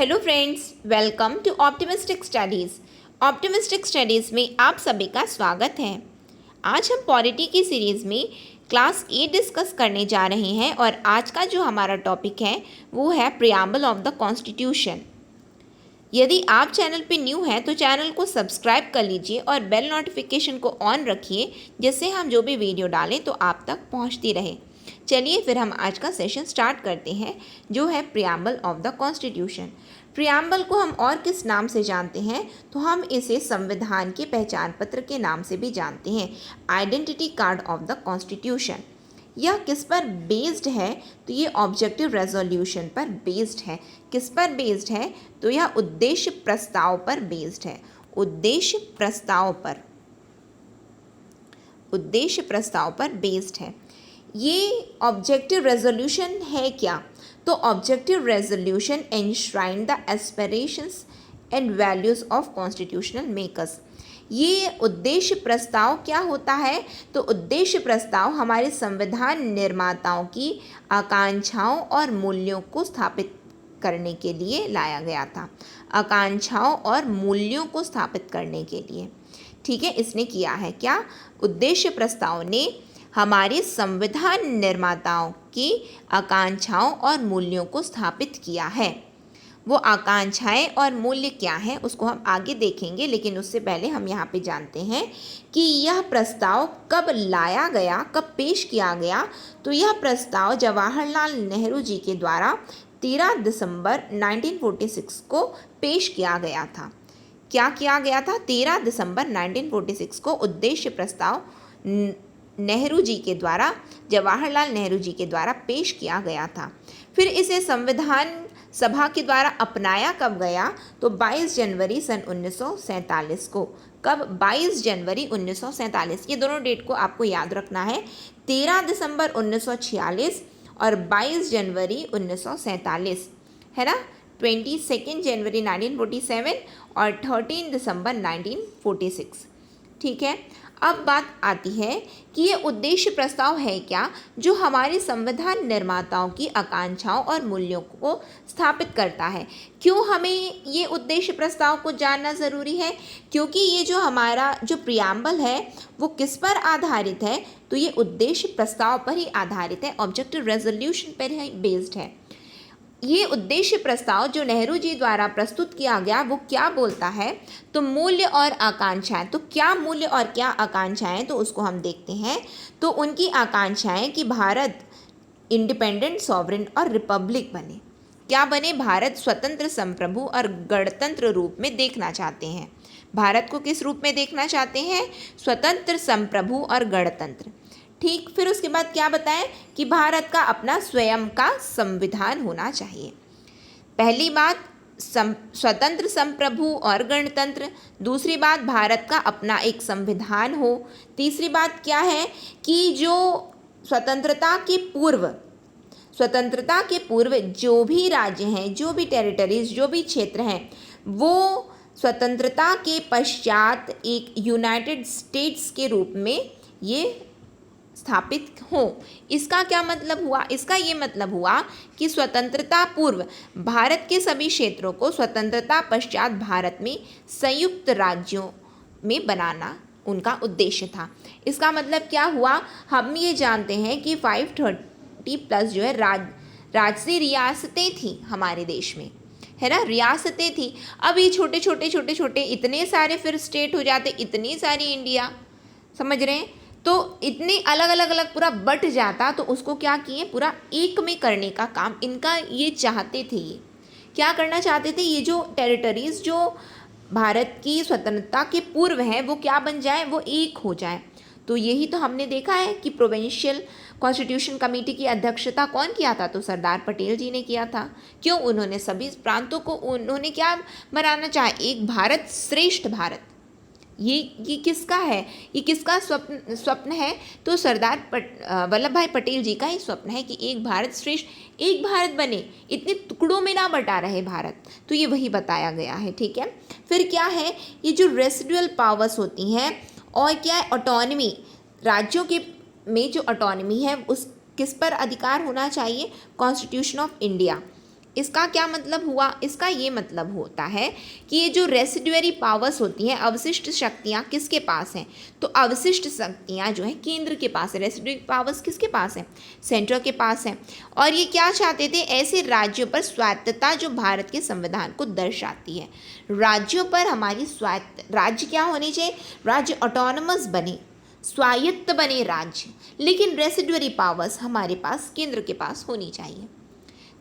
Hello friends, welcome to optimistic studies. Optimistic studies में आप सभी का स्वागत है। आज हम पॉलिटी की सीरीज़ में क्लास 8 डिस्कस करने जा रहे हैं और आज का जो हमारा टॉपिक है वो है प्रियम्बल ऑफ द कॉन्स्टिट्यूशन। यदि आप चैनल पे न्यू हैं तो चैनल को सब्सक्राइब कर लीजिए और बेल नोटिफिकेशन को ऑन रखिए, जिससे हम जो भी वीडियो डालें तो आप तक पहुंचती रहे। चलिए फिर हम आज का सेशन स्टार्ट करते हैं, जो है preamble of the constitution. Preamble को हम और किस नाम से जानते हैं तो हम इसे संविधान के पहचान पत्र के नाम से भी जानते हैं, identity card of the constitution. यह किस पर बेस्ड है तो ये ऑब्जेक्टिव रेजोल्यूशन पर बेस्ड है। किस पर बेस्ड है तो यह उद्देश्य प्रस्ताव पर बेस्ड है। उद्देश्य प्रस्ताव पर बेस्ड है। ये ऑब्जेक्टिव रेजोल्यूशन है क्या? तो objective resolution enshrine the aspirations and values of constitutional makers. ये उद्देश्य प्रस्ताव क्या होता है? तो उद्देश्य प्रस्ताव हमारे संविधान निर्माताओं की आकांक्षाओं और मूल्यों को स्थापित करने के लिए लाया गया था। आकांक्षाओं और मूल्यों को स्थापित करने के लिए, ठीक है, इसने किया है क्या? उद्देश्य प्रस्ताव ने हमारे संविधान निर्माताओं की आकांक्षाओं और मूल्यों को स्थापित किया है। वो आकांक्षाएं और मूल्य क्या हैं उसको हम आगे देखेंगे, लेकिन उससे पहले हम यहाँ पे जानते हैं कि यह प्रस्ताव कब लाया गया, कब पेश किया गया। तो यह प्रस्ताव जवाहरलाल नेहरू जी के द्वारा 13 दिसंबर 1946 को पेश किया गया था। क्या किया गया था? 13 दिसंबर 1946 को उद्देश्य प्रस्ताव नेहरू जी के द्वारा, जवाहरलाल नेहरू जी के द्वारा पेश किया गया था। फिर इसे संविधान सभा के द्वारा अपनाया कब गया? तो 22 जनवरी सन 1947 को। कब? 22 जनवरी 1947। ये दोनों डेट को आपको याद रखना है, 13 दिसंबर 1946 और 22 जनवरी 1947, है ना। 22 जनवरी 1947 और 13 दिसंबर 1946, ठीक है। अब बात आती है कि ये उद्देश्य प्रस्ताव है क्या, जो हमारे संविधान निर्माताओं की आकांक्षाओं और मूल्यों को स्थापित करता है। क्यों हमें ये उद्देश्य प्रस्ताव को जानना ज़रूरी है? क्योंकि ये जो हमारा जो प्रियम्बल है वो किस पर आधारित है? तो ये उद्देश्य प्रस्ताव पर ही आधारित है, ऑब्जेक्टिव रेजोल्यूशन पर ही बेस्ड है। ये उद्देश्य प्रस्ताव जो नेहरू जी द्वारा प्रस्तुत किया गया वो क्या बोलता है? तो मूल्य और आकांक्षाएं। तो क्या मूल्य और क्या आकांक्षाएं, तो उसको हम देखते हैं। तो उनकी आकांक्षाएं कि भारत इंडिपेंडेंट, सॉवरेन और रिपब्लिक बने। क्या बने? भारत स्वतंत्र, संप्रभु और गणतंत्र रूप में देखना चाहते हैं। भारत को किस रूप में देखना चाहते हैं? स्वतंत्र, संप्रभु और गणतंत्र, ठीक। फिर उसके बाद क्या बताएं कि भारत का अपना स्वयं का संविधान होना चाहिए। पहली बात स्वतंत्र, संप्रभु और गणतंत्र। दूसरी बात भारत का अपना एक संविधान हो। तीसरी बात क्या है कि जो स्वतंत्रता के पूर्व जो भी राज्य हैं, जो भी टेरिटरीज, जो भी क्षेत्र हैं, वो स्वतंत्रता के पश्चात एक यूनाइटेड स्टेट्स के रूप में ये स्थापित हो। इसका क्या मतलब हुआ? इसका ये मतलब हुआ कि स्वतंत्रता पूर्व भारत के सभी क्षेत्रों को स्वतंत्रता पश्चात भारत में संयुक्त राज्यों में बनाना उनका उद्देश्य था। इसका मतलब क्या हुआ? हम ये जानते हैं कि 530+ जो है राजसी रियासतें थी हमारे देश में, है ना, रियासतें थी। अब ये छोटे छोटे इतने सारे फिर स्टेट हो जाते, इतनी सारी इंडिया, समझ रहे हैं, तो इतने अलग अलग पूरा बट जाता। तो उसको क्या किए, पूरा एक में करने का काम इनका ये चाहते थे। ये क्या करना चाहते थे? ये जो टेरिटरीज जो भारत की स्वतंत्रता के पूर्व हैं वो क्या बन जाए, वो एक हो जाए। तो यही तो हमने देखा है कि प्रोविंशियल कॉन्स्टिट्यूशन कमेटी की अध्यक्षता कौन किया था? तो सरदार पटेल जी ने किया था। क्यों? उन्होंने सभी प्रांतों को उन्होंने क्या बनाना चाहा? एक भारत श्रेष्ठ भारत। ये किसका है? ये किसका स्वप्न है? तो सरदार वल्लभ भाई पटेल जी का ही स्वप्न है कि एक भारत श्रेष्ठ, एक भारत बने, इतने टुकड़ों में ना बटा रहे भारत। तो ये वही बताया गया है, ठीक है। फिर क्या है? ये जो रेसिडुअल पावर्स होती हैं और क्या है, ऑटोनमी, राज्यों के में जो ऑटोनमी है उस किस पर अधिकार होना चाहिए? कॉन्स्टिट्यूशन ऑफ इंडिया, इसका क्या मतलब हुआ? इसका ये मतलब होता है कि ये जो रेसिडुअरी पावर्स होती हैं, अवशिष्ट शक्तियाँ किसके पास हैं? तो अवशिष्ट शक्तियाँ जो है केंद्र के पास है। रेसिडुअरी पावर्स किसके पास है? सेंटर के पास है। और ये क्या चाहते थे? ऐसे राज्यों पर स्वायत्तता जो भारत के संविधान को दर्शाती है। राज्यों पर हमारी राज्य क्या होने चाहिए? राज्य ऑटोनमस बने, स्वायत्त बने राज्य, लेकिन रेसिडुअरी पावर्स हमारे पास केंद्र के पास होनी चाहिए।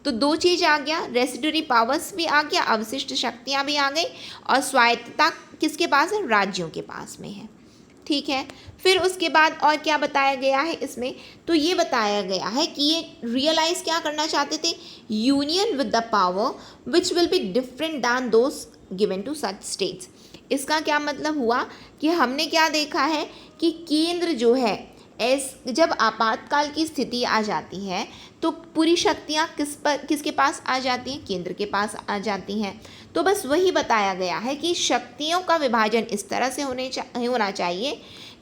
तो दो चीज़ आ गया, रेसिडुअरी पावर्स भी आ गया, अवशिष्ट शक्तियाँ भी आ गई, और स्वायत्तता किसके पास है? राज्यों के पास में है। ठीक है, फिर उसके बाद और क्या बताया गया है इसमें? तो ये बताया गया है कि ये रियलाइज़ क्या करना चाहते थे? Union with the power which will be different than those given to such states. इसका क्या मतलब हुआ कि हमने क्या देखा है कि केंद्र जो है, जब आपातकाल की स्थिति आ जाती है तो पूरी शक्तियाँ किसके पास आ जाती हैं? केंद्र के पास आ जाती हैं। तो बस वही बताया गया है कि शक्तियों का विभाजन इस तरह से होना चाहिए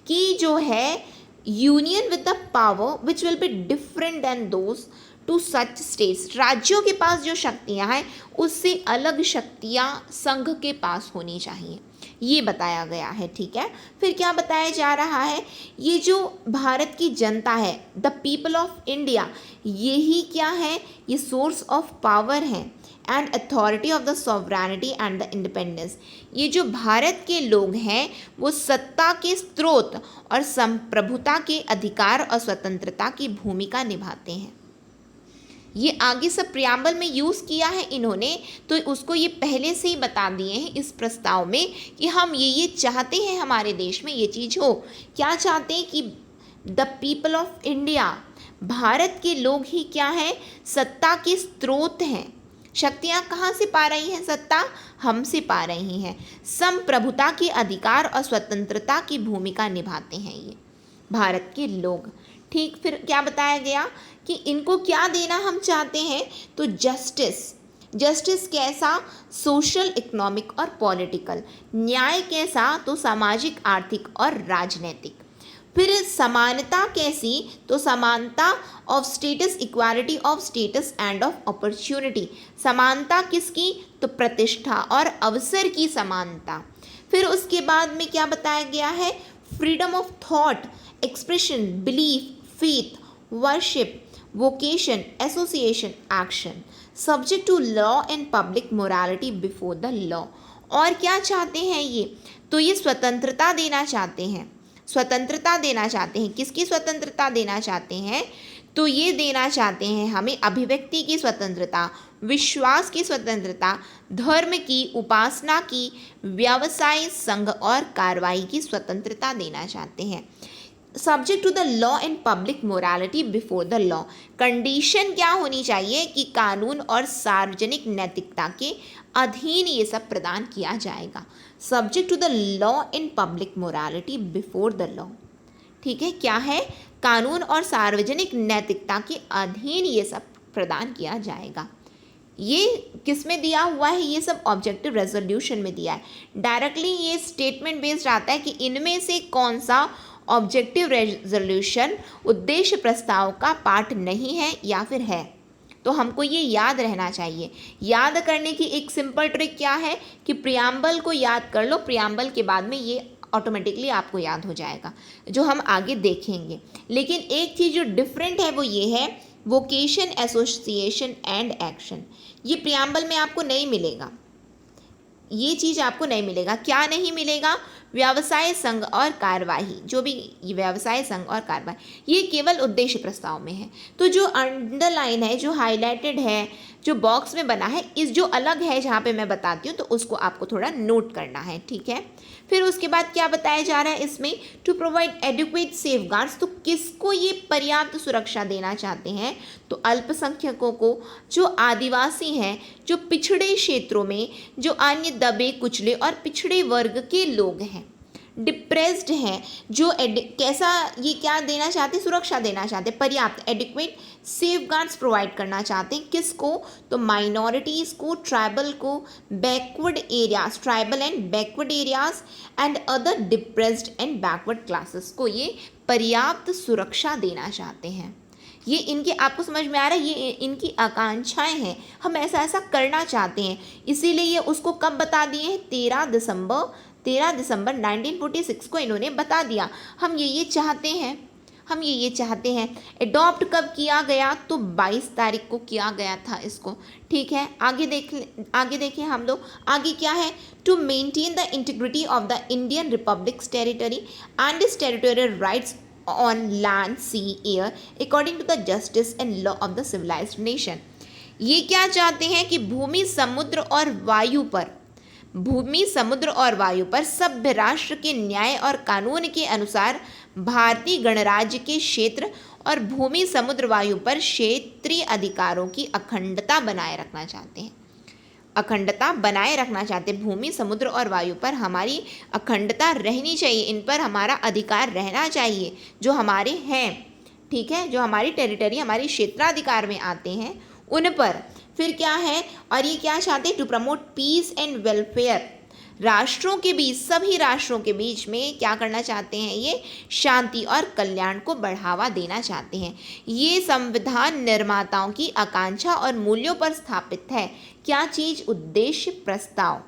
कि जो है union with the power which will be different than those to such states. राज्यों के पास जो शक्तियाँ हैं उससे अलग शक्तियाँ संघ के पास होनी चाहिए, ये बताया गया है। ठीक है, फिर क्या बताया जा रहा है? ये जो भारत की जनता है, द पीपल ऑफ इंडिया, यही क्या है? ये सोर्स ऑफ पावर है and authority of the sovereignty and the independence. ये जो भारत के लोग हैं वो सत्ता के स्रोत और संप्रभुता के अधिकार और स्वतंत्रता की भूमिका निभाते हैं। ये आगे सब प्रियम्बल में यूज़ किया है इन्होंने, तो उसको ये पहले से ही बता दिए हैं इस प्रस्ताव में कि हम ये चाहते हैं हमारे देश में ये चीज़ हो। क्या चाहते हैं? कि the people of India, Bharat के लोग ही क्या है? सत्ता के स्रोत हैं। शक्तियाँ कहाँ से पा रही हैं? सत्ता हमसे पा रही हैं। संप्रभुता के अधिकार और स्वतंत्रता की भूमिका निभाते हैं ये भारत के लोग। ठीक, फिर क्या बताया गया कि इनको क्या देना हम चाहते हैं? तो जस्टिस कैसा? सोशल, इकोनॉमिक और पॉलिटिकल। न्याय कैसा? तो सामाजिक, आर्थिक और राजनैतिक। फिर समानता कैसी? तो समानता of status, equality of status and of opportunity. समानता किसकी? तो प्रतिष्ठा और अवसर की समानता। फिर उसके बाद में क्या बताया गया है? Freedom of thought, expression, belief, faith, worship, vocation, association, action, subject to law and public morality before the law. और क्या चाहते हैं ये? तो ये स्वतंत्रता देना चाहते हैं। स्वतंत्रता देना चाहते हैं। किसकी स्वतंत्रता देना चाहते हैं? तो ये देना चाहते हैं हमें अभिव्यक्ति की स्वतंत्रता, विश्वास की स्वतंत्रता, धर्म की, उपासना की, व्यवसाय, संघ और कार्रवाई की स्वतंत्रता देना चाहते हैं। Subject to the law and public morality before the law. Condition क्या होनी चाहिए? कि कानून और सार्वजनिक नैतिकता के अधीन ये सब प्रदान किया जाएगा। Subject to the law and public morality before the law. ठीक है, क्या है? कानून और सार्वजनिक नैतिकता के अधीन ये सब प्रदान किया जाएगा। ये किस में दिया हुआ है? ये सब ऑब्जेक्टिव रेजोल्यूशन में दिया है। डायरेक्टली ये स्टेटमेंट बेस्ड आता है कि इनमें से कौन सा ऑब्जेक्टिव रेजोल्यूशन उद्देश्य प्रस्ताव का पार्ट नहीं है या फिर है। तो हमको ये याद रहना चाहिए। याद करने की एक सिंपल ट्रिक क्या है? कि प्रियम्बल को याद कर लो, प्रियम्बल के बाद में ये ऑटोमेटिकली आपको याद हो जाएगा, जो हम आगे देखेंगे। लेकिन एक चीज़ जो डिफरेंट है वो ये है, वोकेशन, एसोसिएशन एंड एक्शन। ये प्रियम्बल में आपको नहीं मिलेगा, ये चीज़ आपको नहीं मिलेगा। क्या नहीं मिलेगा? व्यवसाय, संघ और कार्यवाही, जो भी व्यवसाय, संघ और कार्यवाही, ये केवल उद्देश्य प्रस्ताव में है। तो जो अंडरलाइन है, जो हाईलाइटेड है, जो बॉक्स में बना है, इस जो अलग है जहाँ पे मैं बताती हूँ, तो उसको आपको थोड़ा नोट करना है। ठीक है, फिर उसके बाद क्या बताया जा रहा है इसमें? To provide adequate safeguards. तो किसको ये पर्याप्त सुरक्षा देना चाहते हैं? तो अल्पसंख्यकों को, जो आदिवासी हैं, जो पिछड़े क्षेत्रों में, जो अन्य दबे कुचले और पिछड़े वर्ग के लोग हैं, डिप्रेस्ड हैं, जो कैसा ये क्या देना चाहते हैं? सुरक्षा देना चाहते हैं, पर्याप्त एडिक्वेट सेफगार्ड्स प्रोवाइड करना चाहते हैं। किसको? तो माइनॉरिटीज़ को, ट्राइबल को, backward areas, tribal and backward areas and other depressed and backward classes को ये पर्याप्त सुरक्षा देना चाहते हैं। ये इनके, आपको समझ में आ रहा है, ये इनकी आकांक्षाएं हैं, हम ऐसा ऐसा करना चाहते हैं, इसीलिए ये उसको कब बता दिए हैं, 13 दिसंबर 1946 को इन्होंने बता दिया, हम ये चाहते हैं, हम ये चाहते हैं। एडॉप्ट कब किया गया, तो 22 तारीख को किया गया था इसको, ठीक है। आगे देखें हम लोग, आगे क्या है, to maintain the integrity of the Indian republic's territory and its territorial rights on land, sea, air according to the justice and law of the civilised nation. ये क्या चाहते हैं कि भूमि, समुद्र और वायु पर सभ्य राष्ट्र के न्याय और कानून के अनुसार भारतीय गणराज्य के क्षेत्र और भूमि, समुद्र, वायु पर क्षेत्रीय अधिकारों की अखंडता बनाए रखना चाहते हैं। भूमि, समुद्र और वायु पर हमारी अखंडता रहनी चाहिए, इन पर हमारा अधिकार रहना चाहिए, जो हमारे हैं, ठीक है, जो हमारी टेरिटरी, हमारी क्षेत्राधिकार में आते हैं उन पर। फिर क्या है, और ये क्या चाहते हैं, to promote peace and welfare, राष्ट्रों के बीच, सभी राष्ट्रों के बीच में क्या करना चाहते हैं, ये शांति और कल्याण को बढ़ावा देना चाहते हैं। ये संविधान निर्माताओं की आकांक्षा और मूल्यों पर स्थापित है। क्या चीज, उद्देश्य प्रस्ताव।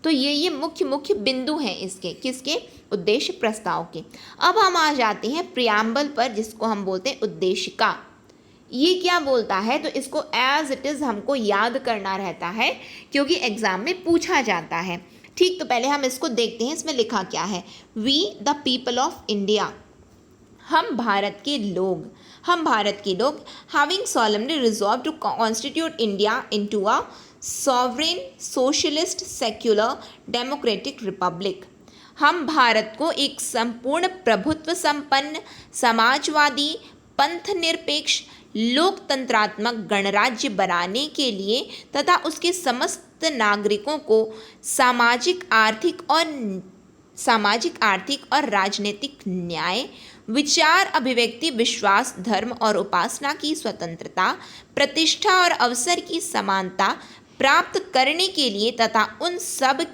तो ये मुख्य बिंदु हैं इसके, किसके, उद्देश्य प्रस्ताव के। अब हम आ जाते हैं प्रियम्बल पर, जिसको हम बोलते हैं उद्देशिका। ये क्या बोलता है, तो इसको एज इट इज़ हमको याद करना रहता है, क्योंकि एग्जाम में पूछा जाता है, ठीक। तो पहले हम इसको देखते हैं, इसमें लिखा क्या है, we the people of India, हम भारत के लोग, having solemnly resolved to constitute India into a sovereign socialist secular democratic republic। हम भारत को एक संपूर्ण प्रभुत्व संपन्न समाजवादी पंथ निरपेक्ष लोकतंत्रात्मक गणराज्य बनाने के लिए तथा उसके समस्त नागरिकों को सामाजिक आर्थिक और राजनीतिक न्याय, विचार अभिव्यक्ति, विश्वास, धर्म और उपासना की स्वतंत्रता, प्रतिष्ठा और अवसर की समानता प्राप्त करने के लिए तथा उन सब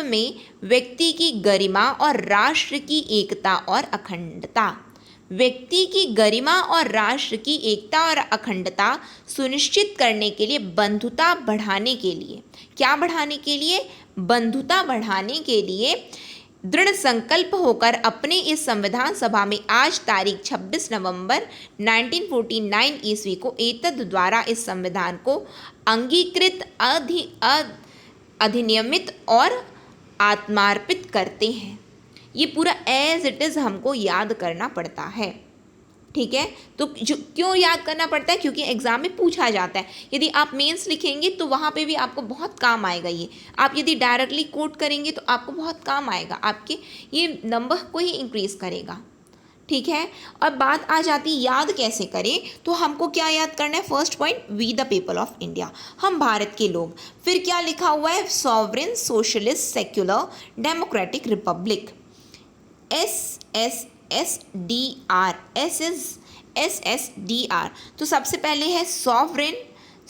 में व्यक्ति की गरिमा और राष्ट्र की एकता और अखंडता सुनिश्चित करने के लिए, बंधुता बढ़ाने के लिए, क्या बढ़ाने के लिए, बंधुता बढ़ाने के लिए दृढ़ संकल्प होकर अपने इस संविधान सभा में आज तारीख 26 नवंबर 1949 ईस्वी को एतद द्वारा इस संविधान को अंगीकृत, अधिनियमित और आत्मार्पित करते हैं। ये पूरा एज इट इज़ हमको याद करना पड़ता है, ठीक है। तो क्यों याद करना पड़ता है, क्योंकि एग्जाम में पूछा जाता है। यदि आप मेंस लिखेंगे तो वहाँ पे भी आपको बहुत काम आएगा ये। आप यदि डायरेक्टली कोट करेंगे तो आपको बहुत काम आएगा, आपके ये नंबर को ही इंक्रीज़ करेगा, ठीक है। और बात आ जाती याद कैसे करें, तो हमको क्या याद करना है, first point, we the people of India, हम भारत के लोग। फिर क्या लिखा हुआ है, sovereign socialist secular democratic republic, SSDR। तो सबसे पहले है सॉवरेन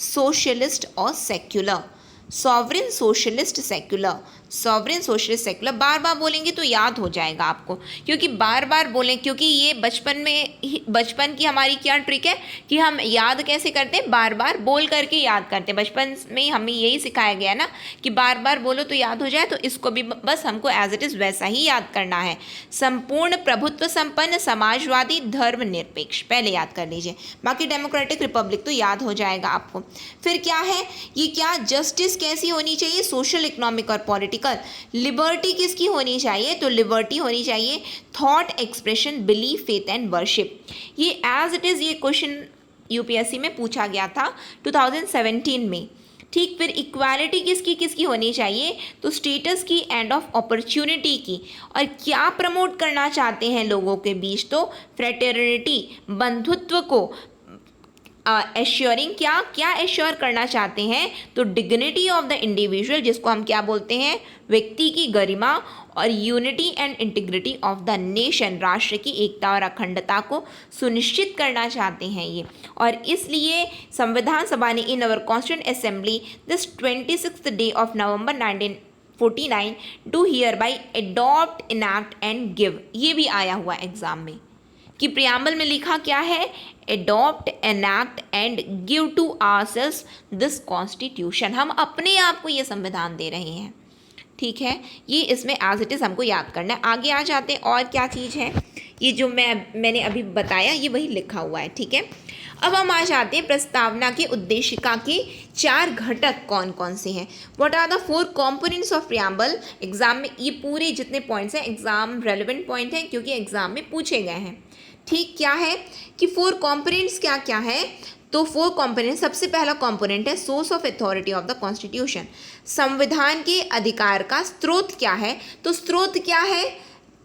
सोशलिस्ट और सेक्युलर, सॉवरेन सोशलिस्ट सेक्युलर बार बार बोलेंगे तो याद हो जाएगा आपको, क्योंकि बार बार बोलें, क्योंकि ये बचपन की हमारी क्या ट्रिक है कि हम याद कैसे करते हैं, बार बार बोल करके याद करते हैं। बचपन में हमें यही सिखाया गया ना कि बार बार बोलो तो याद हो जाए, तो इसको भी बस हमको एज इट इज़ वैसा ही याद करना है। संपूर्ण प्रभुत्व संपन्न समाजवादी धर्मनिरपेक्ष पहले याद कर लीजिए, बाकी डेमोक्रेटिक रिपब्लिक तो याद हो जाएगा आपको। फिर क्या है, ये क्या, जस्टिस कैसी होनी चाहिए, सोशल, इकोनॉमिक और पॉलिटिकल। लिबर्टी किसकी होनी चाहिए, तो लिबर्टी होनी चाहिए thought expression, belief, faith and worship. ये एज इट इज़ ये क्वेश्चन यूपीएससी में पूछा गया था 2017 में, ठीक। फिर इक्वालिटी किसकी होनी चाहिए, तो स्टेटस की एंड ऑफ अपॉर्चुनिटी की। और क्या प्रमोट करना चाहते हैं लोगों के बीच, तो फ्रेटर्निटी, बंधुत्व को एश्योरिंग, क्या एश्योर करना चाहते हैं, तो डिग्निटी ऑफ द इंडिविजुअल, जिसको हम क्या बोलते हैं, व्यक्ति की गरिमा, और unity and integrity of the nation, राष्ट्र की एकता और अखंडता को सुनिश्चित करना चाहते हैं ये। और इसलिए संविधान सभा ने in our constituent assembly this 26th day of November 1949 do hereby adopt, enact and give, ये भी आया हुआ एग्जाम में, कि प्रियम्बल में लिखा क्या है, adopt, enact and give to ourselves this constitution. हम अपने आप को ये संविधान दे रहे हैं, ठीक है। ये इसमें एज इट इज़ हमको याद करना है। आगे आ जाते हैं, और क्या चीज़ है, ये जो मैंने अभी बताया ये वही लिखा हुआ है, ठीक है। अब हम आ जाते हैं प्रस्तावना के उद्देशिका के 4 घटक कौन कौन से हैं। What are the 4 components of preamble. Exam में ये पूरे जितने पॉइंट्स हैं एग्जाम रेलिवेंट पॉइंट हैं क्योंकि एग्जाम में पूछे गए हैं, ठीक। क्या है कि 4 कंपोनेंट्स क्या क्या है, तो 4 कंपोनेंट, सबसे पहला कंपोनेंट है source of authority of the constitution. संविधान के अधिकार का स्रोत क्या है, तो स्रोत क्या है,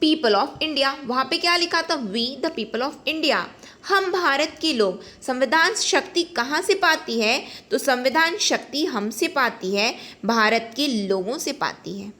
पीपल ऑफ इंडिया। वहाँ पे क्या लिखा था, we the people of India, हम भारत के लोग। संविधान शक्ति कहाँ से पाती है, तो संविधान शक्ति हमसे पाती है, भारत के लोगों से पाती है।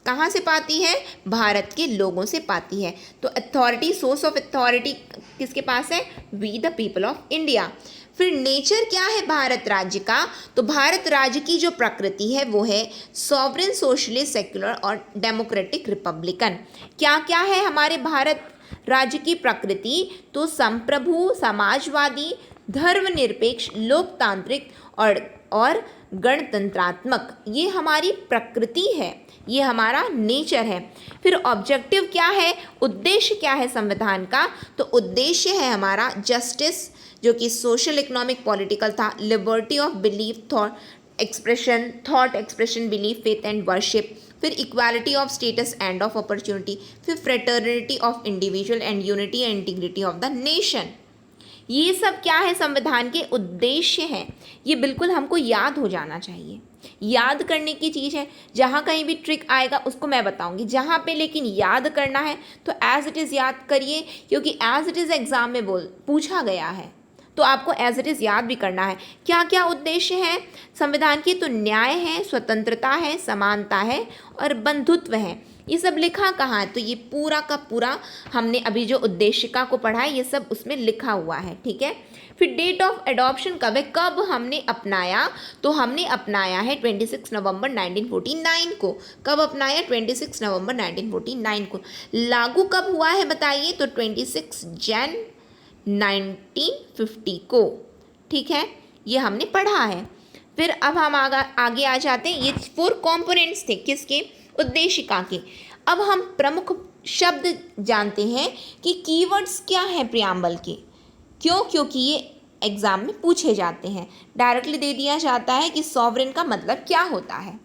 कहाँ से पाती है, भारत के लोगों से पाती है। तो अथॉरिटी, सोर्स ऑफ अथॉरिटी किसके पास है, we the people of India. फिर नेचर क्या है भारत राज्य का, तो भारत राज्य की जो प्रकृति है वो है सॉवरेन, सोशलिस्ट, सेक्युलर और डेमोक्रेटिक, रिपब्लिकन। क्या क्या है हमारे भारत राज्य की प्रकृति, तो संप्रभु, समाजवादी, धर्मनिरपेक्ष, लोकतांत्रिक और गणतंत्रात्मक, ये हमारी प्रकृति है, ये हमारा नेचर है। फिर ऑब्जेक्टिव क्या है, उद्देश्य क्या है संविधान का, तो उद्देश्य है हमारा जस्टिस, जो कि सोशल, इकोनॉमिक, पॉलिटिकल था, liberty of belief, thought expression, belief, faith and worship. फिर equality of status and of opportunity. फिर fraternity of individual and unity and integrity of the nation. ये सब क्या है, संविधान के उद्देश्य हैं। ये बिल्कुल हमको याद हो जाना चाहिए, याद करने की चीज़ है। जहाँ कहीं भी ट्रिक आएगा उसको मैं बताऊंगी, जहाँ पे लेकिन याद करना है तो एज इट इज़ याद करिए, क्योंकि एज इट इज़ एग्जाम में पूछा गया है, तो आपको एज इट इज़ याद भी करना है। क्या क्या उद्देश्य है संविधान की, तो न्याय है, स्वतंत्रता है, समानता है और बंधुत्व है। ये सब लिखा कहाँ है, तो ये पूरा का पूरा हमने अभी जो उद्देशिका को पढ़ा है ये सब उसमें लिखा हुआ है, ठीक है। फिर डेट ऑफ एडॉप्शन कब है, कब हमने अपनाया, तो हमने अपनाया है 26 नवंबर 1949 को। कब अपनाया, 26 नवंबर 1949 को। लागू कब हुआ है बताइए, तो 26 जन 1950 को, ठीक है। ये हमने पढ़ा है। फिर अब हम आगे आ जाते हैं, ये 4 कंपोनेंट्स थे किसके, उद्देशिका के। अब हम प्रमुख शब्द जानते हैं कि कीवर्ड्स क्या हैं प्रियम्बल के। क्यों, क्योंकि ये एग्जाम में पूछे जाते हैं। डायरेक्टली दे दिया जाता है कि सॉवरेन का मतलब क्या होता है,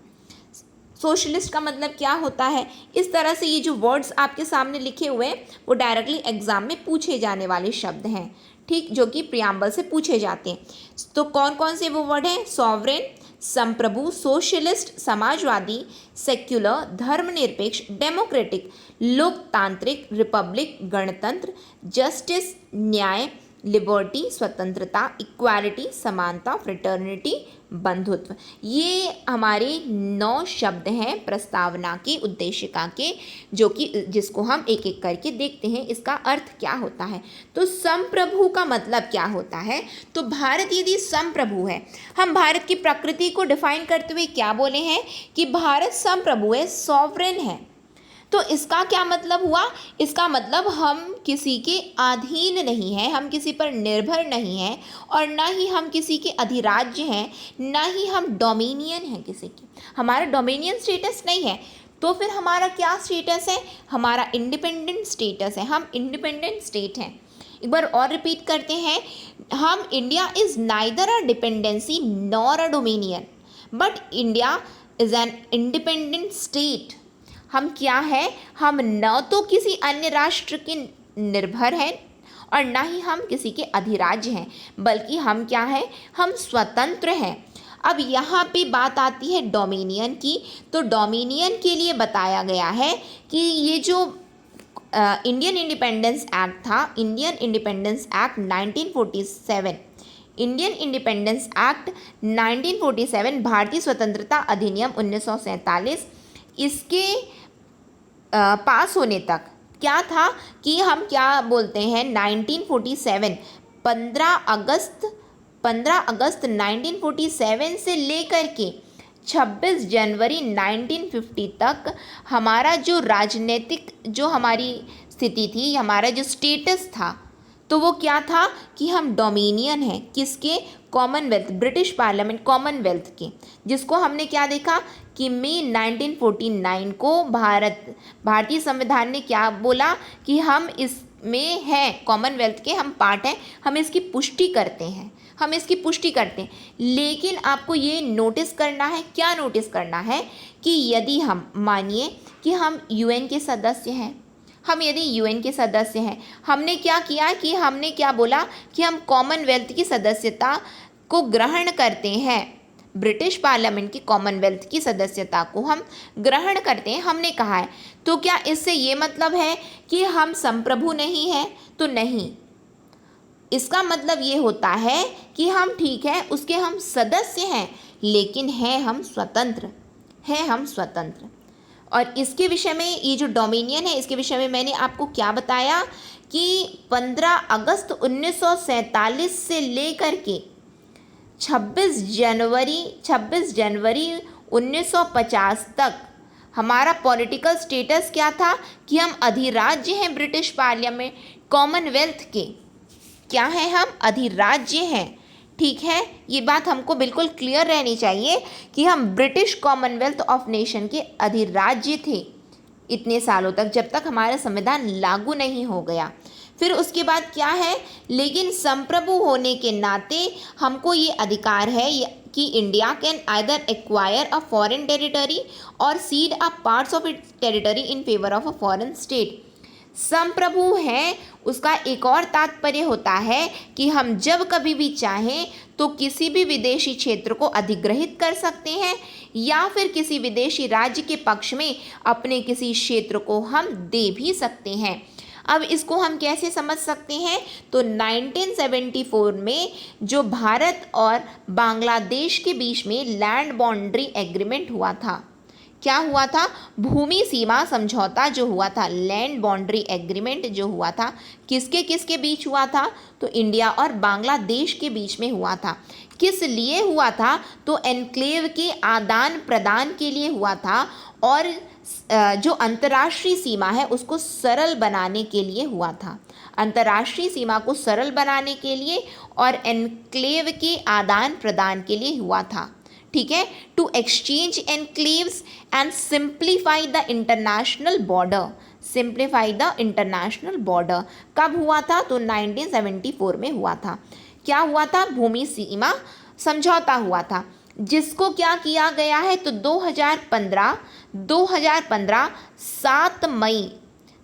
सोशलिस्ट का मतलब क्या होता है। इस तरह से ये जो वर्ड्स आपके सामने लिखे हुए हैं वो डायरेक्टली एग्जाम में पूछे जाने वाले शब्द हैं, ठीक, जो कि प्रियम्बल से पूछे जाते हैं। तो कौन कौन से वो वर्ड हैं, सॉवरेन, संप्रभु, सोशलिस्ट, समाजवादी, सेक्युलर, धर्मनिरपेक्ष, डेमोक्रेटिक, लोकतांत्रिक, रिपब्लिक, गणतंत्र, जस्टिस, न्याय, लिबर्टी, स्वतंत्रता, इक्वालिटी, समानता, फ्रेटर्निटी, बंधुत्व। ये हमारे 9 शब्द हैं प्रस्तावना की उद्देशिका के, जो कि जिसको हम एक एक करके देखते हैं इसका अर्थ क्या होता है। तो संप्रभु का मतलब क्या होता है, तो भारत यदि संप्रभु है, हम भारत की प्रकृति को डिफाइन करते हुए क्या बोले हैं कि भारत संप्रभु है, सॉवरेन है। तो इसका क्या मतलब हुआ, इसका मतलब हम किसी के अधीन नहीं हैं, हम किसी पर निर्भर नहीं हैं, और ना ही हम किसी के अधिराज्य हैं, ना ही हम डोमिनियन हैं किसी के, हमारा डोमिनियन स्टेटस नहीं है। तो फिर हमारा क्या स्टेटस है, हमारा इंडिपेंडेंट स्टेटस है, हम इंडिपेंडेंट स्टेट हैं। एक बार और रिपीट करते हैं, हम India is neither a dependency nor a dominion, but India is an independent state. हम क्या है, हम न तो किसी अन्य राष्ट्र के निर्भर हैं और ना ही हम किसी के अधिराज्य हैं, बल्कि हम क्या है, हम स्वतंत्र हैं। अब यहाँ पे बात आती है डोमिनियन की। तो डोमिनियन के लिए बताया गया है कि ये जो इंडियन इंडिपेंडेंस एक्ट था, Indian independence act 1947, Indian independence act 1947, भारतीय स्वतंत्रता अधिनियम 1947, इसके पास होने तक क्या था कि हम क्या बोलते हैं, 1947 15 अगस्त 1947 से लेकर के 26 जनवरी 1950 तक हमारा जो राजनीतिक जो हमारी स्थिति थी, हमारा जो स्टेटस था, तो वो क्या था कि हम डोमिनियन हैं किसके, कॉमनवेल्थ, ब्रिटिश पार्लियामेंट कॉमनवेल्थ के, जिसको हमने क्या देखा कि मई 1949 को भारतीय संविधान ने क्या बोला कि हम इसमें हैं, कॉमनवेल्थ के हम पार्ट हैं, हम इसकी पुष्टि करते हैं, हम इसकी पुष्टि करते हैं। लेकिन आपको ये नोटिस करना है, क्या नोटिस करना है कि यदि हम मानिए कि हम यूएन के सदस्य हैं, हम यदि यूएन के सदस्य हैं, हमने क्या किया कि हमने क्या बोला कि हम कॉमनवेल्थ की सदस्यता को ग्रहण करते हैं, ब्रिटिश पार्लियामेंट की कॉमनवेल्थ की सदस्यता को हम ग्रहण करते हैं, हमने कहा है। तो क्या इससे ये मतलब है कि हम संप्रभु नहीं हैं? तो नहीं, इसका मतलब ये होता है कि हम ठीक है उसके हम सदस्य हैं, लेकिन हैं हम स्वतंत्र, हैं हम स्वतंत्र। और इसके विषय में ये जो डोमिनियन है इसके विषय में मैंने आपको क्या बताया कि 15 अगस्त 1947 से लेकर के 26 जनवरी 1950 तक हमारा पॉलिटिकल स्टेटस क्या था कि हम अधिराज्य हैं ब्रिटिश पार्लियामेंट कॉमनवेल्थ के। क्या हैं हम? अधिराज्य हैं। ठीक है, ये बात हमको बिल्कुल क्लियर रहनी चाहिए कि हम ब्रिटिश कॉमनवेल्थ ऑफ नेशन के अधिराज्य थे इतने सालों तक, जब तक हमारा संविधान लागू नहीं हो गया। फिर उसके बाद क्या है, लेकिन संप्रभु होने के नाते हमको ये अधिकार है कि India can either acquire a foreign territory और cede a parts of its territory in favour of a foreign state. संप्रभु है उसका एक और तात्पर्य होता है कि हम जब कभी भी चाहें तो किसी भी विदेशी क्षेत्र को अधिग्रहित कर सकते हैं या फिर किसी विदेशी राज्य के पक्ष में अपने किसी क्षेत्र को हम दे भी सकते हैं। अब इसको हम कैसे समझ सकते हैं? तो 1974 में जो भारत और बांग्लादेश के बीच में लैंड बाउंड्री एग्रीमेंट हुआ था, क्या हुआ था? भूमि सीमा समझौता जो हुआ था, लैंड बाउंड्री एग्रीमेंट जो हुआ था, किसके किसके बीच हुआ था? तो इंडिया और बांग्लादेश के बीच में हुआ था। किस लिए हुआ था? तो एन्क्लेव के आदान प्रदान के लिए हुआ था और जो अंतर्राष्ट्रीय सीमा है उसको सरल बनाने के लिए हुआ था, अंतर्राष्ट्रीय सीमा को सरल बनाने के लिए और एन्क्लेव के आदान प्रदान के लिए हुआ था। ठीक है, to exchange enclaves and simplify the international border, simplify the international border. कब हुआ था? तो 1974 में हुआ था। क्या हुआ था? भूमि सीमा समझौता हुआ था, जिसको क्या किया गया है? तो 2015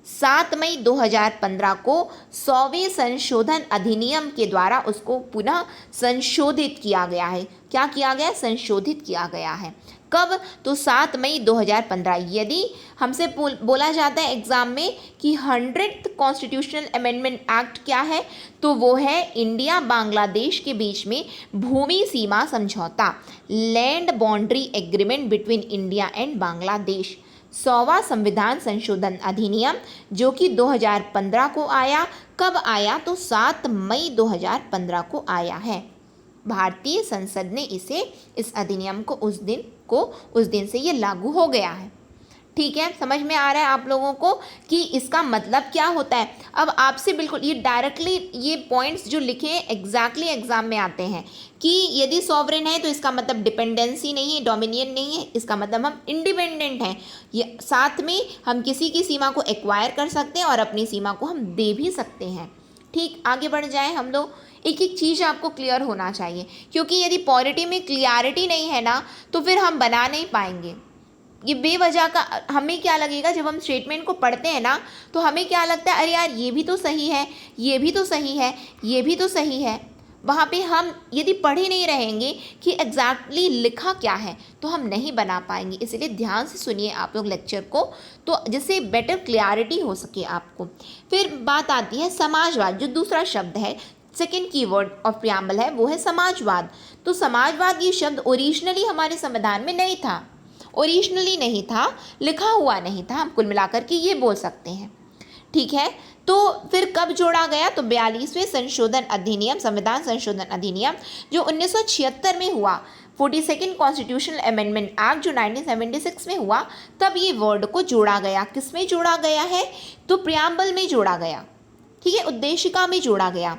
7 मई 2015 को 100वें संशोधन अधिनियम के द्वारा उसको पुनः संशोधित किया गया है। क्या किया गया? संशोधित किया गया है। कब? तो 7 मई 2015। यदि हमसे बोला जाता है एग्जाम में कि 100th कॉन्स्टिट्यूशनल अमेंडमेंट एक्ट क्या है, तो वो है इंडिया बांग्लादेश के बीच में भूमि सीमा समझौता, land boundary agreement between India and Bangladesh. 100वां संविधान संशोधन अधिनियम जो कि 2015 को आया। कब आया? तो 7 मई 2015 को आया है। भारतीय संसद ने इस अधिनियम को उस दिन से ये लागू हो गया है। ठीक है, समझ में आ रहा है आप लोगों को कि इसका मतलब क्या होता है? अब आपसे बिल्कुल ये डायरेक्टली ये पॉइंट्स जो लिखे हैं एग्जैक्टली एग्जाम में आते हैं कि यदि सॉवरेन है तो इसका मतलब डिपेंडेंसी नहीं है, डोमिनियन नहीं है, इसका मतलब हम इंडिपेंडेंट हैं। ये साथ में हम किसी की सीमा को एक्वायर कर सकते हैं और अपनी सीमा को हम दे भी सकते हैं। ठीक, आगे बढ़ जाएं हम लोग। एक एक चीज़ आपको क्लियर होना चाहिए, क्योंकि यदि पॉलिटी में क्लियरिटी नहीं है ना तो फिर हम बना नहीं पाएंगे। ये बेवजह का हमें क्या लगेगा जब हम स्टेटमेंट को पढ़ते हैं ना, तो हमें क्या लगता है, अरे यार ये भी तो सही है, ये भी तो सही है, ये भी तो सही है। वहाँ पे हम यदि पढ़े नहीं रहेंगे कि एग्जैक्टली लिखा क्या है तो हम नहीं बना पाएंगे। इसलिए ध्यान से सुनिए आप लोग लेक्चर को, तो जिससे बेटर क्लियरिटी हो सके आपको। फिर बात आती है समाजवाद, जो दूसरा शब्द है, सेकेंड कीवर्ड ऑफ प्रियम्बल है, वो है समाजवाद। तो समाजवाद ये शब्द ओरिजिनली हमारे संविधान में नहीं था, ओरिजिनली नहीं था, लिखा हुआ नहीं था, हम कुल मिलाकर के ये बोल सकते हैं। ठीक है, तो फिर कब जोड़ा गया? तो 42वें संशोधन अधिनियम, संविधान संशोधन अधिनियम जो 1976 में हुआ, 42nd कॉन्स्टिट्यूशनल अमेंडमेंट एक्ट जो 1976 में हुआ, तब ये वर्ड को जोड़ा गया। किस में जोड़ा गया है? तो प्रियम्बल में जोड़ा गया। ठीक है, उद्देशिका में जोड़ा गया।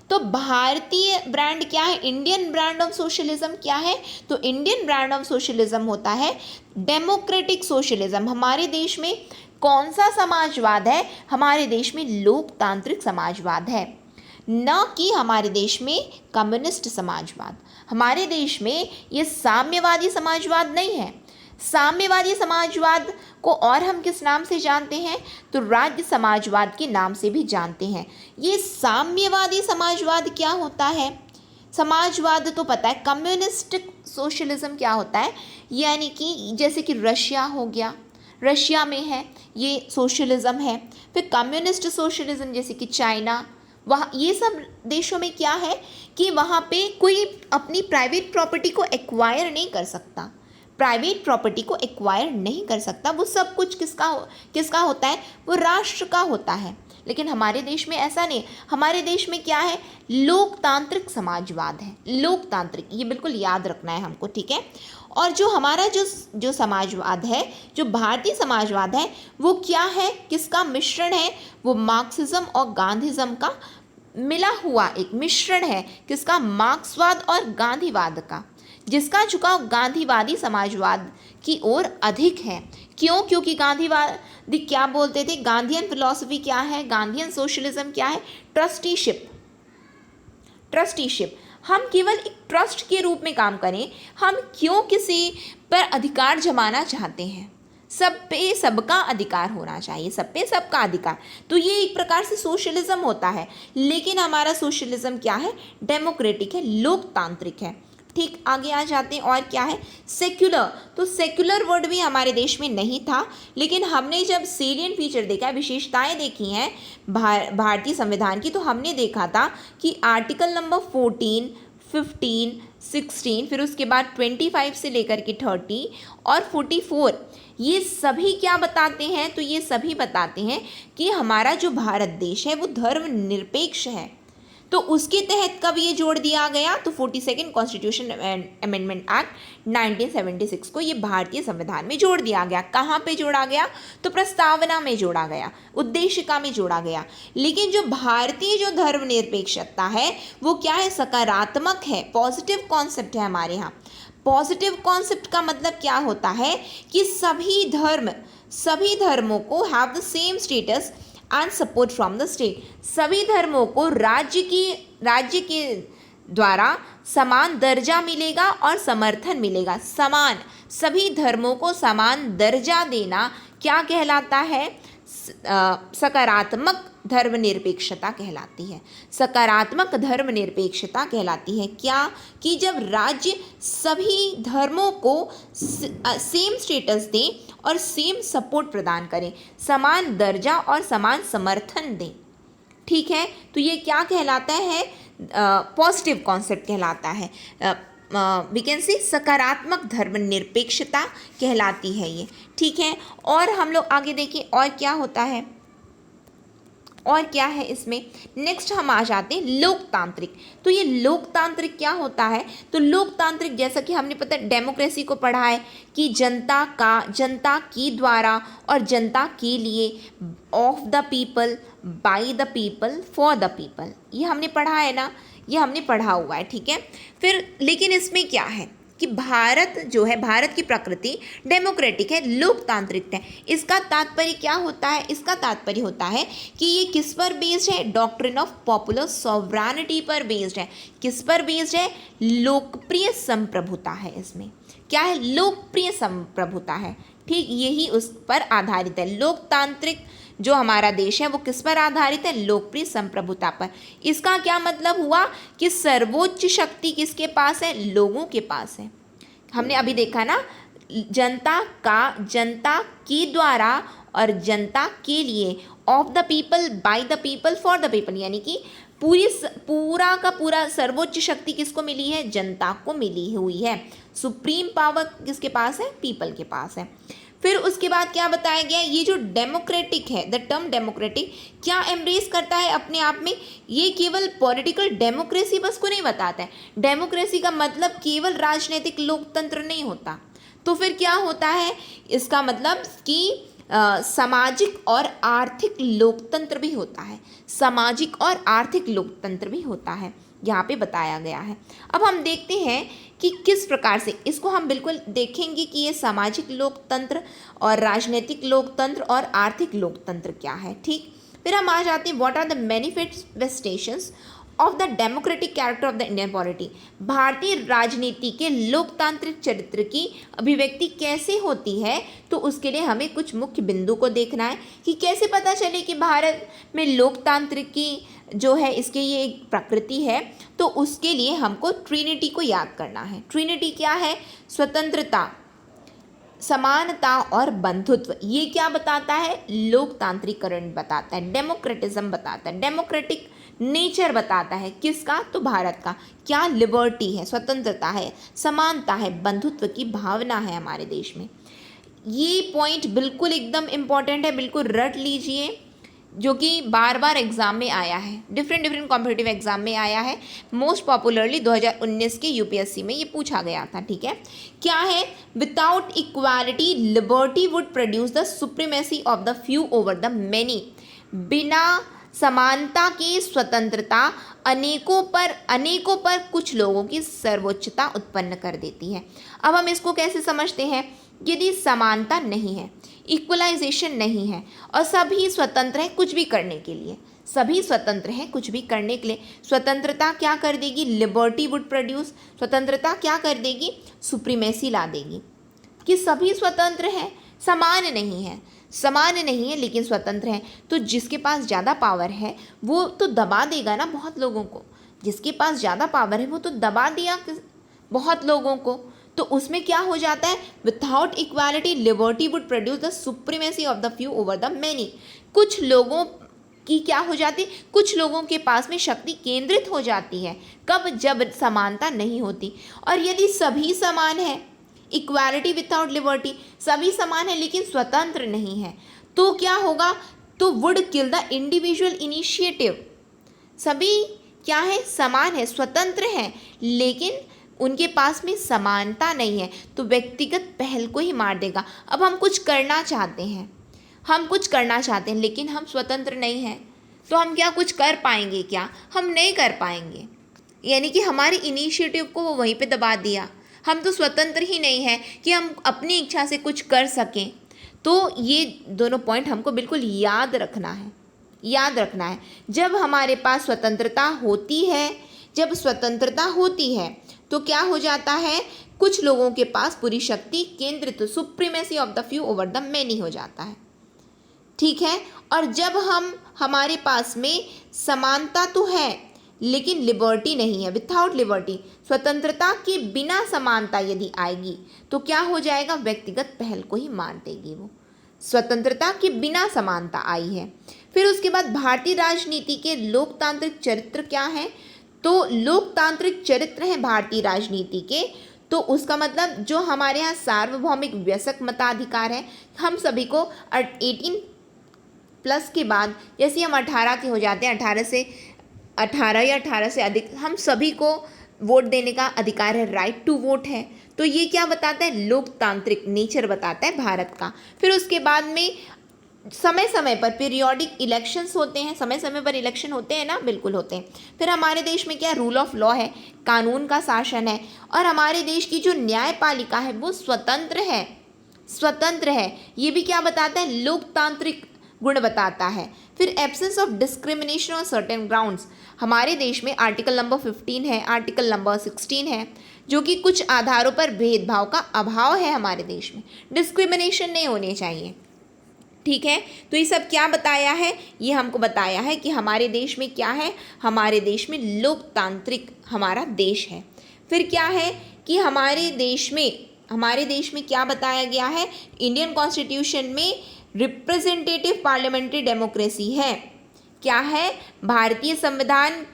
तो भारतीय ब्रांड क्या है, इंडियन ब्रांड ऑफ सोशलिज्म क्या है, तो इंडियन ब्रांड ऑफ सोशलिज्म होता है डेमोक्रेटिक सोशलिज्म। हमारे देश में कौन सा समाजवाद है, हमारे देश में लोकतांत्रिक समाजवाद है, न कि हमारे देश में कम्युनिस्ट समाजवाद। हमारे देश में ये साम्यवादी समाजवाद नहीं है। साम्यवादी समाजवाद को और हम किस नाम से जानते हैं, तो राज्य समाजवाद के नाम से भी जानते हैं। ये साम्यवादी समाजवाद क्या होता है, समाजवाद तो पता है। कम्युनिस्टिक सोशलिज्म क्या होता है, यानी कि जैसे कि रशिया हो गया, रशिया में है ये सोशलिज्म है। फिर कम्युनिस्ट सोशलिज्म जैसे कि चाइना, वहाँ ये सब देशों में क्या है कि वहाँ पे कोई अपनी प्राइवेट प्रॉपर्टी को एक्वायर नहीं कर सकता, प्राइवेट प्रॉपर्टी को एक्वायर नहीं कर सकता। वो सब कुछ किसका होता है, वो राष्ट्र का होता है। लेकिन हमारे देश में ऐसा नहीं, हमारे देश में क्या है, लोकतांत्रिक समाजवाद है, लोकतांत्रिक, ये बिल्कुल याद रखना है हमको, ठीक है। और जो हमारा जो समाजवाद है, जो भारतीय समाजवाद है, वो क्या है, किसका मिश्रण है, वो मार्क्सिज्म और गांधीज्म का मिला हुआ एक मिश्रण है। किसका, मार्क्सवाद और गांधीवाद का, जिसका झुकाव गांधीवादी समाजवाद की ओर अधिक है। क्यों, क्योंकि गांधीवादी क्या बोलते थे, गांधीयन फिलॉसफी क्या है, गांधीयन सोशलिज्म क्या है, ट्रस्टीशिप। ट्रस्टीशिप, हम केवल एक ट्रस्ट के रूप में काम करें। हम क्यों किसी पर अधिकार जमाना चाहते हैं, सब पे सबका अधिकार होना चाहिए, सब पे सबका अधिकार। तो ये एक प्रकार से सोशलिज्म होता है। लेकिन हमारा सोशलिज्म क्या है, डेमोक्रेटिक है, लोकतांत्रिक है। ठीक, आगे आ जाते हैं। और क्या है, सेक्युलर। तो सेक्युलर वर्ड भी हमारे देश में नहीं था, लेकिन हमने जब सेलियंट फीचर देखा, विशेषताएं देखी हैं भारतीय संविधान की, तो हमने देखा था कि आर्टिकल नंबर 14, 15, 16, फिर उसके बाद 25 से लेकर के 30 और 44, ये सभी क्या बताते हैं, तो ये सभी बताते हैं कि हमारा जो भारत देश है वो धर्मनिरपेक्ष है। तो उसके तहत कब ये जोड़ दिया गया, तो 42nd कॉन्स्टिट्यूशन अमेंडमेंट एक्ट 1976 को ये भारतीय संविधान में जोड़ दिया गया। कहाँ पे जोड़ा गया, तो प्रस्तावना में जोड़ा गया, उद्देशिका में जोड़ा गया। लेकिन जो भारतीय जो धर्मनिरपेक्षता है वो क्या है, सकारात्मक है, पॉजिटिव कॉन्सेप्ट है हमारे यहाँ। पॉजिटिव कॉन्सेप्ट का मतलब क्या होता है कि सभी धर्मों को have the same status and support from the state. सभी धर्मों को राज्य के द्वारा समान दर्जा मिलेगा और समर्थन मिलेगा। समान, सभी धर्मों को समान दर्जा देना क्या कहलाता है, सकारात्मक धर्मनिरपेक्षता कहलाती है। सकारात्मक धर्मनिरपेक्षता कहलाती है क्या, कि जब राज्य सभी धर्मों को सेम स्टेटस दे और सेम सपोर्ट प्रदान करें, समान दर्जा और समान समर्थन दें। ठीक है, तो ये क्या कहलाता है, पॉजिटिव कॉन्सेप्ट कहलाता है। वी कैन से सकारात्मक धर्मनिरपेक्षता कहलाती है ये। ठीक है, और हम लोग आगे देखिए और क्या होता है, और क्या है इसमें। नेक्स्ट हम आ जाते हैं लोकतांत्रिक। तो ये लोकतांत्रिक क्या होता है, तो लोकतांत्रिक जैसा कि हमने पता डेमोक्रेसी को पढ़ा है कि जनता की द्वारा और जनता के लिए, of the people, by the people, for the people, ये हमने पढ़ा है ना, ये हमने पढ़ा हुआ है। ठीक है, फिर लेकिन इसमें क्या है कि भारत जो है, भारत की प्रकृति डेमोक्रेटिक है, लोकतांत्रिक है। इसका तात्पर्य क्या होता है, इसका तात्पर्य होता है कि ये किस पर बेस्ड है, डॉक्ट्रिन ऑफ पॉपुलर सॉवरेनिटी पर बेस्ड है। किस पर बेस्ड है, लोकप्रिय संप्रभुता है। इसमें क्या है, लोकप्रिय संप्रभुता है। ठीक, यही उस पर आधारित है। लोकतांत्रिक जो हमारा देश है वो किस पर आधारित है, लोकप्रिय संप्रभुता पर। इसका क्या मतलब हुआ कि सर्वोच्च शक्ति किसके पास है, लोगों के पास है। हमने अभी देखा ना, जनता के द्वारा और जनता के लिए, of the people, by the people, for the people, यानी कि पूरा का पूरा सर्वोच्च शक्ति किसको मिली है, जनता को मिली हुई है। सुप्रीम पावर किसके पास है, पीपल के पास है। फिर उसके बाद क्या बताया गया, ये जो डेमोक्रेटिक है, द टर्म डेमोक्रेटिक क्या एम्ब्रेस करता है अपने आप में, ये केवल पॉलिटिकल डेमोक्रेसी बस को नहीं बताता है। डेमोक्रेसी का मतलब केवल राजनीतिक लोकतंत्र नहीं होता। तो फिर क्या होता है, इसका मतलब कि सामाजिक और आर्थिक लोकतंत्र भी होता है, सामाजिक और आर्थिक लोकतंत्र भी होता है, यहाँ पे बताया गया है। अब हम देखते हैं कि किस प्रकार से इसको हम बिल्कुल देखेंगे कि ये सामाजिक लोकतंत्र और राजनीतिक लोकतंत्र और आर्थिक लोकतंत्र क्या है। ठीक, फिर हम आ जाते हैं what are the manifestations of the democratic character of the Indian polity. भारतीय राजनीति के लोकतांत्रिक चरित्र की अभिव्यक्ति कैसे होती है, तो उसके लिए हमें कुछ मुख्य बिंदु को देखना है कि कैसे पता चले कि भारत में लोकतांत्रिक की जो है इसके ये एक प्रकृति है। तो उसके लिए हमको ट्रिनिटी को याद करना है। ट्रिनिटी क्या है? स्वतंत्रता, समानता और बंधुत्व। ये क्या बताता है? लोकतांत्रिकरण बताता है, डेमोक्रेटिज्म बताता है, डेमोक्रेटिक नेचर बताता है। किसका? तो भारत का। क्या? लिबर्टी है, स्वतंत्रता है, समानता है, बंधुत्व की भावना है हमारे देश में। ये पॉइंट बिल्कुल एकदम इम्पॉर्टेंट है, बिल्कुल रट लीजिए, जो कि बार बार एग्जाम में आया है, डिफरेंट कॉम्पिटिटिव एग्जाम में आया है। मोस्ट पॉपुलरली 2019 के यूपीएससी में ये पूछा गया था। ठीक है, क्या है? Without equality liberty would produce the supremacy of the few over the many. बिना समानता की स्वतंत्रता अनेकों पर कुछ लोगों की सर्वोच्चता उत्पन्न कर देती है। अब हम इसको कैसे समझते हैं? यदि समानता नहीं है, इक्वलाइजेशन नहीं है और सभी स्वतंत्र हैं कुछ भी करने के लिए, सभी स्वतंत्र हैं कुछ भी करने के लिए, स्वतंत्रता क्या कर देगी? Liberty would produce. स्वतंत्रता क्या कर देगी? सुप्रीमेसी ला देगी कि सभी स्वतंत्र हैं, समान नहीं है लेकिन स्वतंत्र हैं। तो जिसके पास ज़्यादा पावर है वो तो दबा देगा ना बहुत लोगों को, जिसके पास ज़्यादा पावर है वो तो दबा दिया बहुत लोगों को। तो उसमें क्या हो जाता है? Without equality liberty would produce the supremacy of the few over the many. कुछ लोगों की क्या हो जाती? कुछ लोगों के पास में शक्ति केंद्रित हो जाती है। कब? जब समानता नहीं होती। और यदि सभी समान है, इक्वालिटी विदाउट लिबर्टी, सभी समान है लेकिन स्वतंत्र नहीं है, तो क्या होगा? तो would kill the individual initiative. सभी क्या है? समान है, स्वतंत्र हैं, लेकिन उनके पास में समानता नहीं है, तो व्यक्तिगत पहल को ही मार देगा। अब हम कुछ करना चाहते हैं लेकिन हम स्वतंत्र नहीं हैं, तो हम क्या कुछ कर पाएंगे? क्या हम नहीं कर पाएंगे। यानी कि हमारी इनिशिएटिव को वो वहीं पे दबा दिया। हम तो स्वतंत्र ही नहीं हैं कि हम अपनी इच्छा से कुछ कर सकें। तो ये दोनों पॉइंट हमको बिल्कुल याद रखना है। जब हमारे पास स्वतंत्रता होती है तो क्या हो जाता है? कुछ लोगों के पास पूरी शक्ति केंद्रित, supremacy of the few over the many हो जाता है। ठीक है, और जब हमारे पास में समानता तो है लेकिन लिबर्टी नहीं है, विदाउट लिबर्टी, स्वतंत्रता के बिना समानता यदि आएगी तो क्या हो जाएगा? व्यक्तिगत पहल को ही मार देगी वो। स्वतंत्रता के बिना समानता आई है। फिर उसके बाद भारतीय राजनीति के लोकतांत्रिक चरित्र क्या है? तो लोकतांत्रिक चरित्र हैं भारतीय राजनीति के, तो उसका मतलब जो हमारे यहाँ सार्वभौमिक वयस्क मताधिकार है, हम सभी को 18+ के बाद, जैसे हम 18 के हो जाते हैं, 18 या 18 से अधिक, हम सभी को वोट देने का अधिकार है, राइट टू वोट है। तो ये क्या बताता है? लोकतांत्रिक नेचर बताता है भारत का। फिर उसके बाद में समय समय पर पीरियोडिक इलेक्शंस होते हैं, समय समय पर इलेक्शन होते हैं ना, बिल्कुल होते हैं। फिर हमारे देश में क्या? रूल ऑफ लॉ है, कानून का शासन है, और हमारे देश की जो न्यायपालिका है वो स्वतंत्र है। ये भी क्या बताता है? लोकतांत्रिक गुण बताता है। फिर absence of discrimination on certain grounds, हमारे देश में आर्टिकल नंबर 15 है, आर्टिकल नंबर 16 है, जो कि कुछ आधारों पर भेदभाव का अभाव है हमारे देश में, डिस्क्रिमिनेशन नहीं होनी चाहिए। ठीक है, तो ये सब क्या बताया है? ये हमको बताया है कि हमारे देश में क्या है? हमारे देश में लोकतांत्रिक हमारा देश है। फिर क्या है कि हमारे देश में क्या बताया गया है? इंडियन कॉन्स्टिट्यूशन में रिप्रेजेंटेटिव पार्लियामेंट्री डेमोक्रेसी है। क्या है? भारतीय संविधान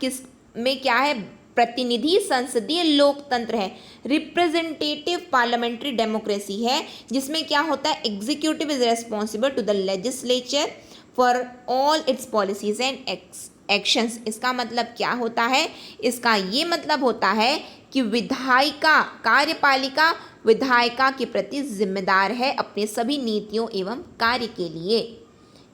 में क्या है? प्रतिनिधि संसदीय लोकतंत्र है, रिप्रेजेंटेटिव पार्लियामेंट्री डेमोक्रेसी है, जिसमें क्या होता है? Executive is responsible to the legislature for all its policies and actions. इसका मतलब क्या होता है? इसका ये मतलब होता है कि विधायिका कार्यपालिका विधायिका के प्रति जिम्मेदार है अपने सभी नीतियों एवं कार्य के लिए।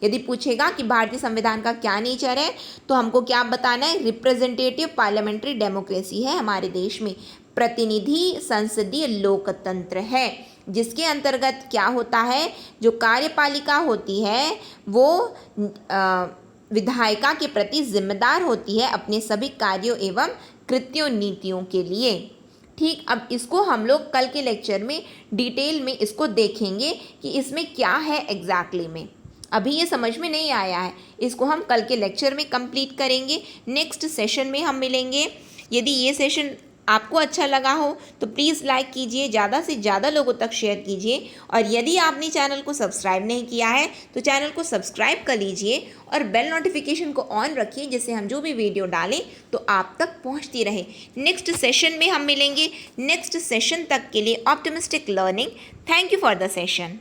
यदि पूछेगा कि भारतीय संविधान का क्या नेचर है तो हमको क्या बताना है, रिप्रेजेंटेटिव पार्लियामेंट्री डेमोक्रेसी है हमारे देश में, प्रतिनिधि संसदीय लोकतंत्र है, जिसके अंतर्गत क्या होता है, जो कार्यपालिका होती है वो विधायिका के प्रति जिम्मेदार होती है अपने सभी कार्यों एवं कृत्यों नीतियों के लिए। ठीक, अब इसको हम लोग कल के लेक्चर में डिटेल में इसको देखेंगे कि इसमें क्या है एग्जैक्टली में। अभी ये समझ में नहीं आया है, इसको हम कल के लेक्चर में कंप्लीट करेंगे। नेक्स्ट सेशन में हम मिलेंगे। यदि ये सेशन आपको अच्छा लगा हो तो प्लीज़ लाइक कीजिए, ज़्यादा से ज़्यादा लोगों तक शेयर कीजिए, और यदि आपने चैनल को सब्सक्राइब नहीं किया है तो चैनल को सब्सक्राइब कर लीजिए और बेल नोटिफिकेशन को ऑन रखिए, जिससे हम जो भी वीडियो डालें तो आप तक पहुंचती रहे। नेक्स्ट सेशन में हम मिलेंगे। नेक्स्ट सेशन तक के लिए optimistic learning. Thank you for the session.